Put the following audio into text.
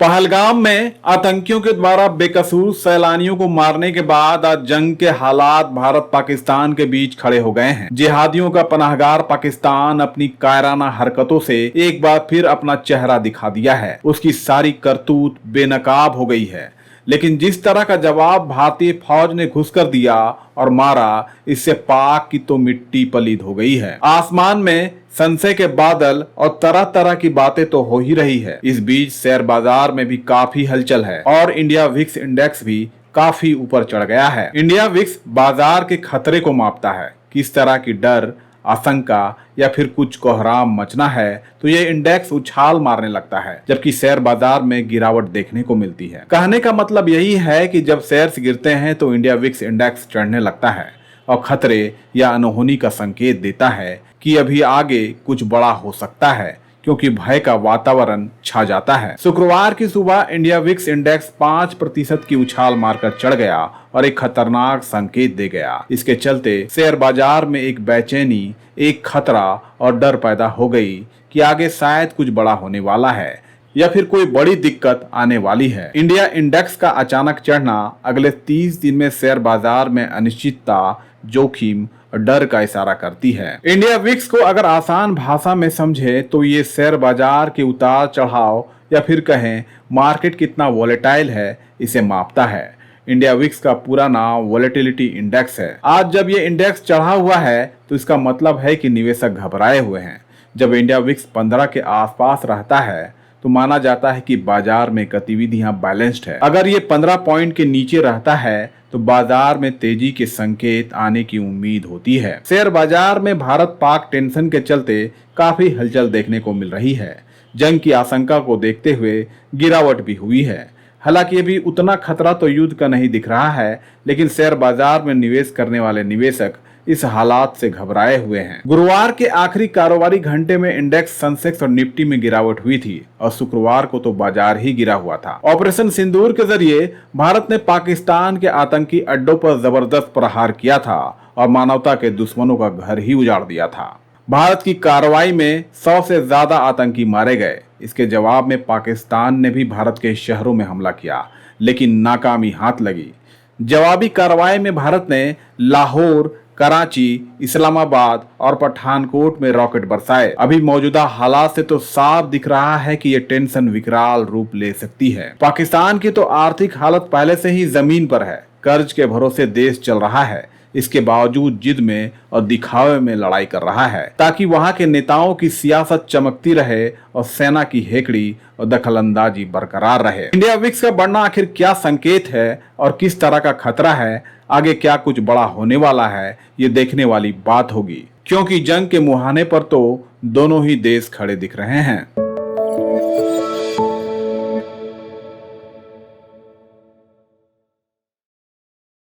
पहलगाम में आतंकियों के द्वारा बेकसूर सैलानियों को मारने के बाद आज जंग के हालात भारत पाकिस्तान के बीच खड़े हो गए हैं। जिहादियों का पनाहगार पाकिस्तान अपनी कायराना हरकतों से एक बार फिर अपना चेहरा दिखा दिया है। उसकी सारी करतूत बेनकाब हो गई है, लेकिन जिस तरह का जवाब भारतीय फौज ने घुसकर दिया और मारा, इससे पाक की तो मिट्टी पलीद हो गई है। आसमान में संशय के बादल और तरह तरह की बातें तो हो ही रही है। इस बीच शेयर बाजार में भी काफी हलचल है और इंडिया विक्स इंडेक्स भी काफी ऊपर चढ़ गया है। इंडिया विक्स बाजार के खतरे को मापता है। किस तरह की डर, आशंका या फिर कुछ कोहराम मचना है तो ये इंडेक्स उछाल मारने लगता है, जबकि शेयर बाजार में गिरावट देखने को मिलती है। कहने का मतलब यही है कि जब शेयर्स गिरते हैं तो इंडिया विक्स इंडेक्स चढ़ने लगता है और खतरे या अनहोनी का संकेत देता है कि अभी आगे कुछ बड़ा हो सकता है, क्योंकि भय का वातावरण छा जाता है। शुक्रवार की सुबह इंडिया विक्स इंडेक्स 5% की उछाल मारकर चढ़ गया और एक खतरनाक संकेत दे गया। इसके चलते शेयर बाजार में एक बेचैनी, एक खतरा और डर पैदा हो गई कि आगे शायद कुछ बड़ा होने वाला है या फिर कोई बड़ी दिक्कत आने वाली है। इंडिया इंडेक्स का अचानक चढ़ना अगले 30 दिन में शेयर बाजार में अनिश्चितता, जोखिम और डर का इशारा करती है। इंडिया विक्स को अगर आसान भाषा में समझे तो ये शेयर बाजार के उतार चढ़ाव या फिर कहें मार्केट कितना वॉलेटाइल है, इसे मापता है। इंडिया विक्स का पूरा नाम वॉलेटिलिटी इंडेक्स है। आज जब ये इंडेक्स चढ़ा हुआ है तो इसका मतलब है कि निवेशक घबराए हुए हैं। जब इंडिया विक्स 15 के आसपास रहता है तो माना जाता है कि बाजार में गतिविधियां बैलेंस्ड है। अगर ये 15 पॉइंट के नीचे रहता है तो बाजार में तेजी के संकेत आने की उम्मीद होती है। शेयर बाजार में भारत पाक टेंशन के चलते काफी हलचल देखने को मिल रही है। जंग की आशंका को देखते हुए गिरावट भी हुई है। हालांकि अभी उतना खतरा तो युद्ध का नहीं दिख रहा है, लेकिन शेयर बाजार में निवेश करने वाले निवेशक इस हालात से घबराए हुए हैं। गुरुवार के आखिरी कारोबारी घंटे में इंडेक्स, सेंसेक्स और निफ्टी में गिरावट हुई थी और शुक्रवार को तो बाजार ही गिरा हुआ था। ऑपरेशन सिंदूर के जरिए भारत ने पाकिस्तान के आतंकी अड्डों पर जबरदस्त प्रहार किया था और मानवता के दुश्मनों का घर ही उजाड़ दिया था। भारत की कार्रवाई में 100 से ज्यादा आतंकी मारे गए। इसके जवाब में पाकिस्तान ने भी भारत के शहरों में हमला किया, लेकिन नाकामी हाथ लगी। जवाबी कार्रवाई में भारत ने लाहौर, कराची, इस्लामाबाद और पठानकोट में रॉकेट बरसाए। अभी मौजूदा हालात से तो साफ दिख रहा है कि ये टेंशन विकराल रूप ले सकती है। पाकिस्तान की तो आर्थिक हालत पहले से ही जमीन पर है। कर्ज के भरोसे देश चल रहा है। इसके बावजूद जिद में और दिखावे में लड़ाई कर रहा है ताकि वहां के नेताओं की सियासत चमकती रहे और सेना की हेकड़ी और दखलंदाजी बरकरार रहे। इंडिया विक्स का बढ़ना आखिर क्या संकेत है और किस तरह का खतरा है, आगे क्या कुछ बड़ा होने वाला है, ये देखने वाली बात होगी, क्योंकि जंग के मुहाने पर तो दोनों ही देश खड़े दिख रहे हैं।